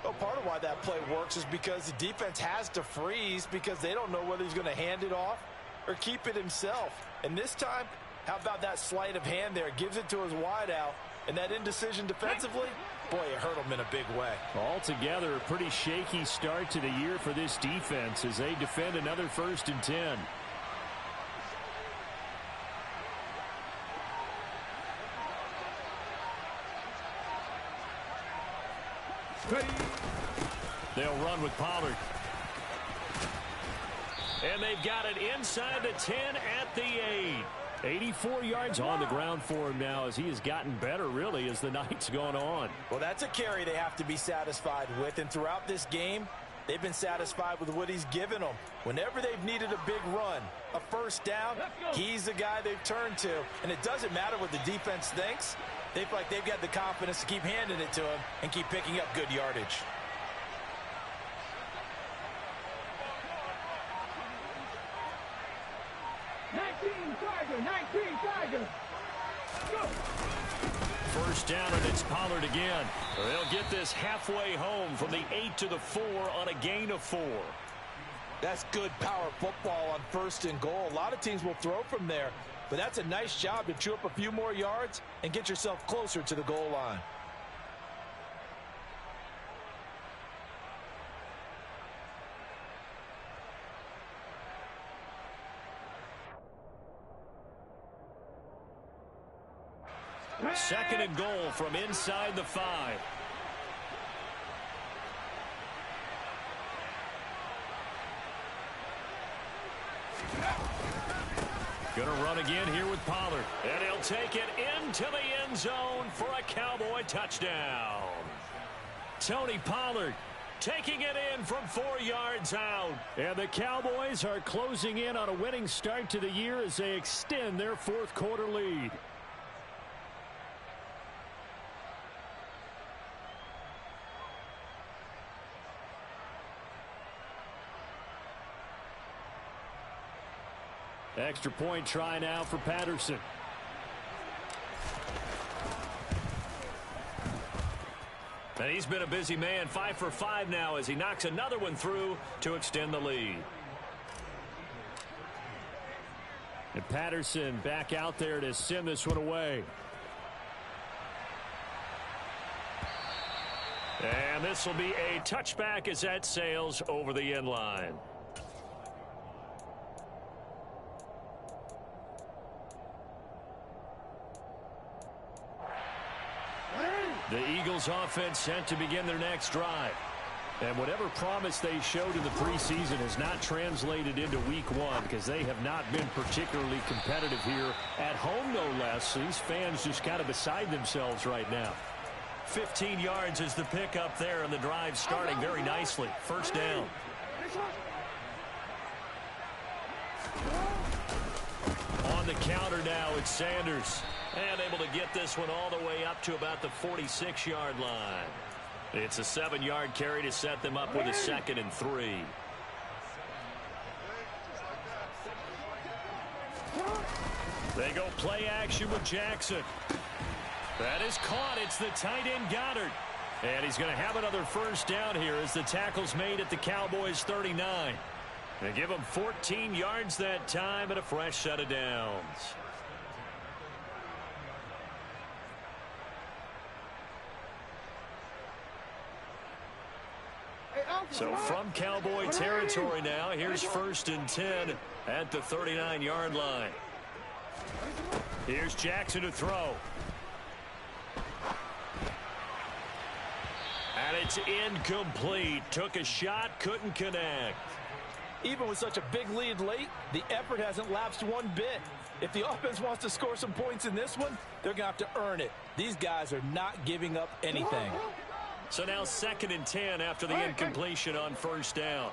Well, part of why that play works is because the defense has to freeze because they don't know whether he's going to hand it off or keep it himself. And this time, how about that sleight of hand there? Gives it to his wideout. And that indecision defensively, boy, it hurt him in a big way. Altogether, a pretty shaky start to the year for this defense as they defend another 1st and 10. They'll run with Pollard. And they've got it inside the 10 at the 8. 84 yards on the ground for him now as he has gotten better, really, as the night's gone on. Well, that's a carry they have to be satisfied with. And throughout this game, they've been satisfied with what he's given them. Whenever they've needed a big run, a first down, he's the guy they've turned to. And it doesn't matter what the defense thinks. They feel like they've got the confidence to keep handing it to him and keep picking up good yardage. First down, and it's Pollard again. They'll get this halfway home from the 8 to the 4 on a gain of 4. That's good power football on 1st and goal. A lot of teams will throw from there, but that's a nice job to chew up a few more yards and get yourself closer to the goal line. Second and goal from inside the 5. Going to run again here with Pollard. And he'll take it into the end zone for a Cowboy touchdown. Tony Pollard taking it in from 4 yards out. And the Cowboys are closing in on a winning start to the year as they extend their fourth quarter lead. Extra point try now for Patterson. And he's been a busy man, 5 for 5 now as he knocks another one through to extend the lead. And Patterson back out there to send this one away. And this will be a touchback as that sails over the end line. The Eagles offense sent to begin their next drive. And whatever promise they showed in the preseason has not translated into week 1 because they have not been particularly competitive here at home, no less. These fans just kind of beside themselves right now. 15 yards is the pickup there, and the drive starting very nicely. First down. On the counter now, it's Sanders. And able to get this one all the way up to about the 46-yard line. It's a 7-yard carry to set them up with a 2nd and 3. They go play action with Jackson. That is caught. It's the tight end Goddard. And he's going to have another first down here as the tackle's made at the Cowboys 39. They give him 14 yards that time and a fresh set of downs. So from Cowboy territory now, here's 1st and 10 at the 39-yard line. Here's Jackson to throw. And it's incomplete. Took a shot, couldn't connect. Even with such a big lead late, the effort hasn't lapsed one bit. If the offense wants to score some points in this one, they're going to have to earn it. These guys are not giving up anything. So now 2nd and 10 after the incompletion on first down.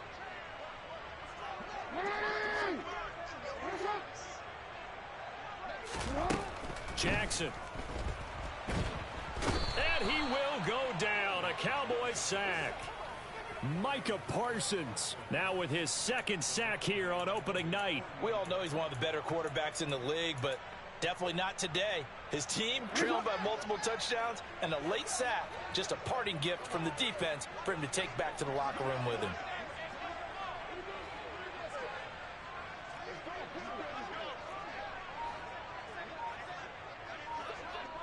Jackson. And he will go down. A Cowboy sack. Micah Parsons now with his 2nd sack here on opening night. We all know he's one of the better quarterbacks in the league, but definitely not today. His team trailing by multiple touchdowns and a late sack, just a parting gift from the defense for him to take back to the locker room with him.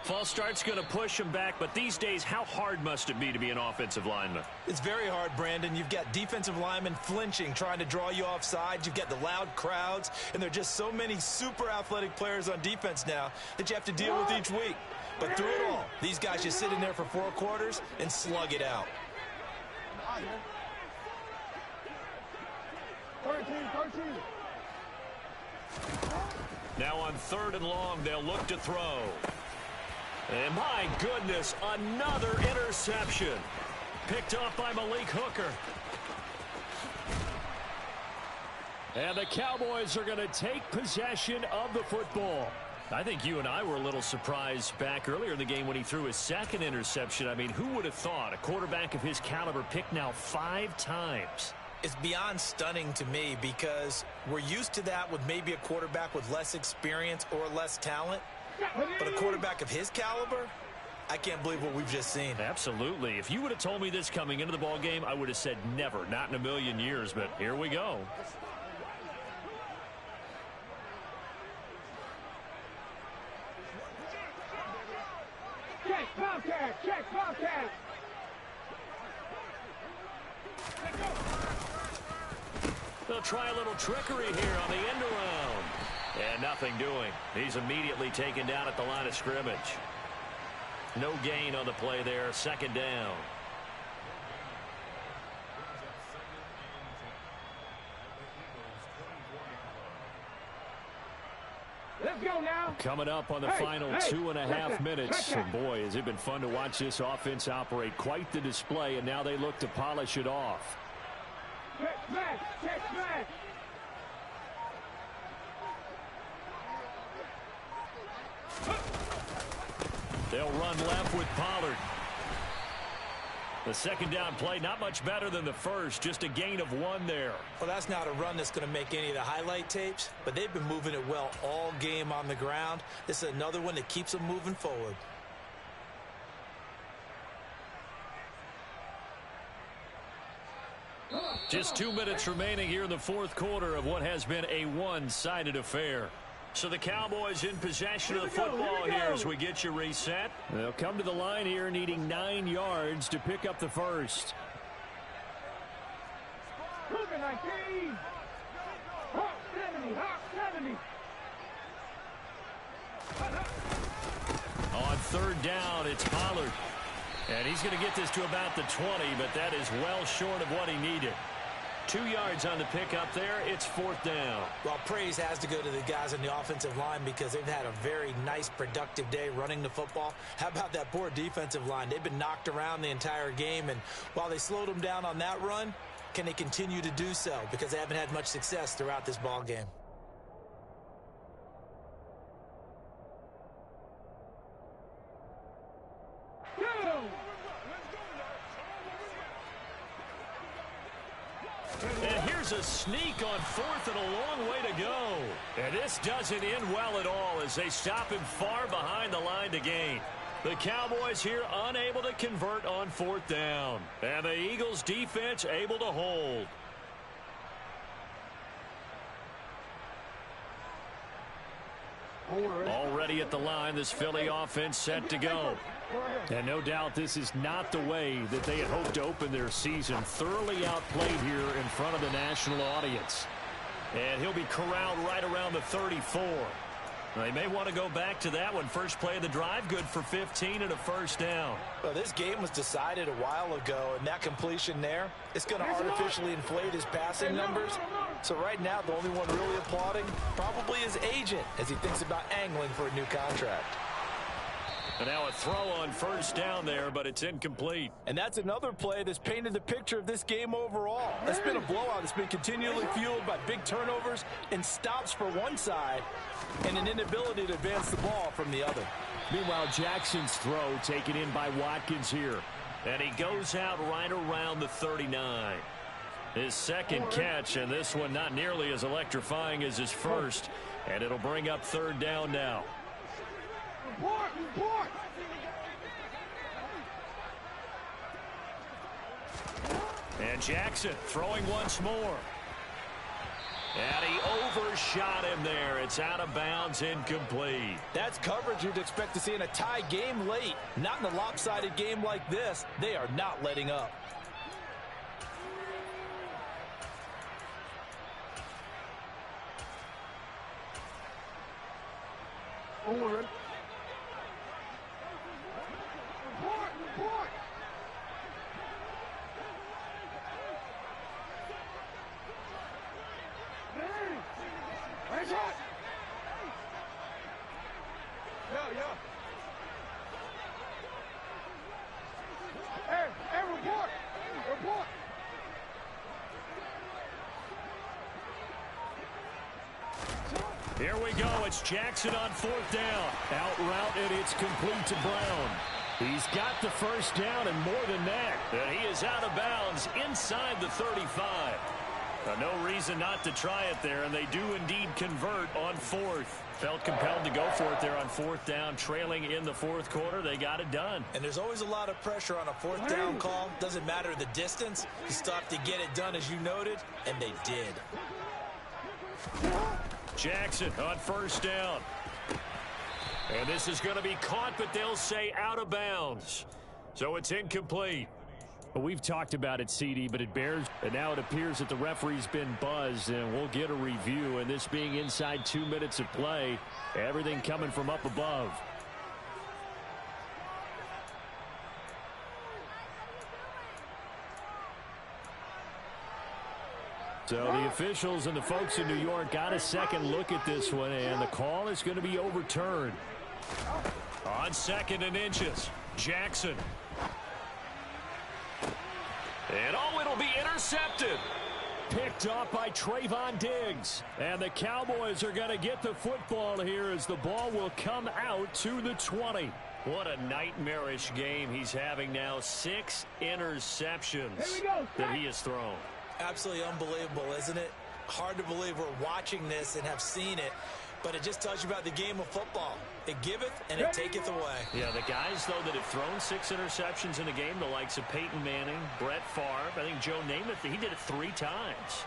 False start's going to push him back, but these days, how hard must it be to be an offensive lineman? It's very hard, Brandon. You've got defensive linemen flinching, trying to draw you off sides. You've got the loud crowds, and there are just so many super athletic players on defense now that you have to deal with each week. But through it all, these guys just sit in there for 4 quarters and slug it out. 13. Now on 3rd and long, they'll look to throw. And my goodness, another interception. Picked off by Malik Hooker. And the Cowboys are going to take possession of the football. I think you and I were a little surprised back earlier in the game when he threw his 2nd interception. I mean, who would have thought a quarterback of his caliber picked now 5 times? It's beyond stunning to me because we're used to that with maybe a quarterback with less experience or less talent. But a quarterback of his caliber, I can't believe what we've just seen. Absolutely. If you would have told me this coming into the ball game, I would have said never, not in a million years. But here we go. Check, Bobcat. They'll try a little trickery here on the end around. And nothing doing. He's immediately taken down at the line of scrimmage. No gain on the play there. Second down. Let's go now. Coming up on the final 2.5 minutes. And boy, has it been fun to watch this offense operate. Quite the display, and now they look to polish it off. Check back. Check back. They'll run left with Pollard. The second down play, not much better than the first, just a gain of 1 there. Well, that's not a run that's going to make any of the highlight tapes, but they've been moving it well all game on the ground. This is another one that keeps them moving forward. Just 2 minutes remaining here in the fourth quarter of what has been a one-sided affair. So the Cowboys in possession of the football here as we get you reset. They'll come to the line here needing 9 yards to pick up the first. Moving 19. Hawk 70. Hawk 70. On third down, it's Pollard. And he's going to get this to about the 20, but that is well short of what he needed. 2 yards on the pickup there. It's fourth down. Well, praise has to go to the guys on the offensive line because they've had a very nice, productive day running the football. How about that poor defensive line? They've been knocked around the entire game, and while they slowed them down on that run, can they continue to do so? Because they haven't had much success throughout this ball game. And here's a sneak on fourth and a long way to go. And this doesn't end well at all as they stop him far behind the line to gain. The Cowboys here unable to convert on fourth down. And the Eagles defense able to hold. Already at the line, this Philly offense set to go. And no doubt this is not the way that they had hoped to open their season. Thoroughly outplayed here in front of the national audience. And he'll be corralled right around the 34. They may want to go back to that one. First play of the drive, good for 15 and a first down. Well, this game was decided a while ago, and that completion there, it's going to artificially inflate his passing numbers. So right now, the only one really applauding probably his agent as he thinks about angling for a new contract. And now a throw on first down there, but it's incomplete. And that's another play that's painted the picture of this game overall. It's been a blowout. It's been continually fueled by big turnovers and stops for one side and an inability to advance the ball from the other. Meanwhile, Jackson's throw taken in by Watkins here. And he goes out right around the 39. His second catch, and this one not nearly as electrifying as his first. And it'll bring up third down now. And Jackson throwing once more. And he overshot him there. It's out of bounds, incomplete. That's coverage you'd expect to see in a tie game late. Not in a lopsided game like this. They are not letting up. Here we go. It's Jackson on fourth down. Out route, and it's complete to Brown. He's got the first down and more than that. And he is out of bounds inside the 35. No reason not to try it there, and they do indeed convert on fourth. Felt compelled to go for it there on fourth down, trailing in the fourth quarter. They got it done. And there's always a lot of pressure on a fourth down call. Doesn't matter the distance. You stop to get it done, as you noted, and they did. Jackson on first down. And this is going to be caught, but they'll say out of bounds. So it's incomplete. Well, we've talked about it, CD, but it bears. And now it appears that the referee's been buzzed, and we'll get a review. And this being inside 2 minutes of play, everything coming from up above. So the officials and the folks in New York got a second look at this one, and the call is going to be overturned. On 2nd and inches, Jackson. And it'll be intercepted. Picked off by Trayvon Diggs. And the Cowboys are going to get the football here as the ball will come out to the 20. What a nightmarish game he's having now. 6 interceptions that he has thrown. Absolutely unbelievable, isn't it? Hard to believe we're watching this and have seen it, but it just tells you about the game of football. It giveth and it taketh away. Yeah, the guys, though, that have thrown 6 interceptions in a game, the likes of Peyton Manning, Brett Favre, I think Joe Namath, he did it 3 times.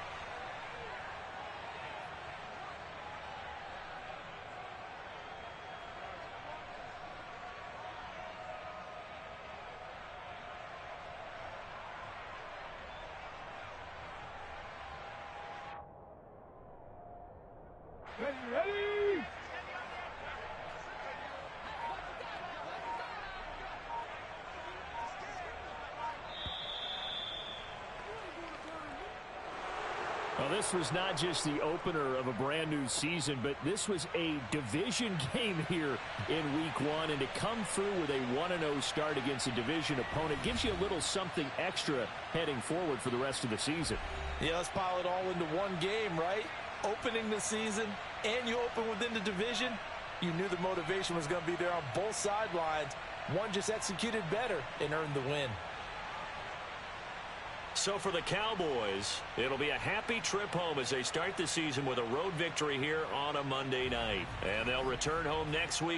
Ready? Well, this was not just the opener of a brand new season, but this was a division game here in week 1. And to come through with a 1-0 start against a division opponent gives you a little something extra heading forward for the rest of the season. Yeah, let's pile it all into one game, right? Opening the season, and you open within the division. You knew the motivation was going to be there on both sidelines. One just executed better and earned the win. So for the Cowboys, it'll be a happy trip home as they start the season with a road victory here on a Monday night. And they'll return home next week.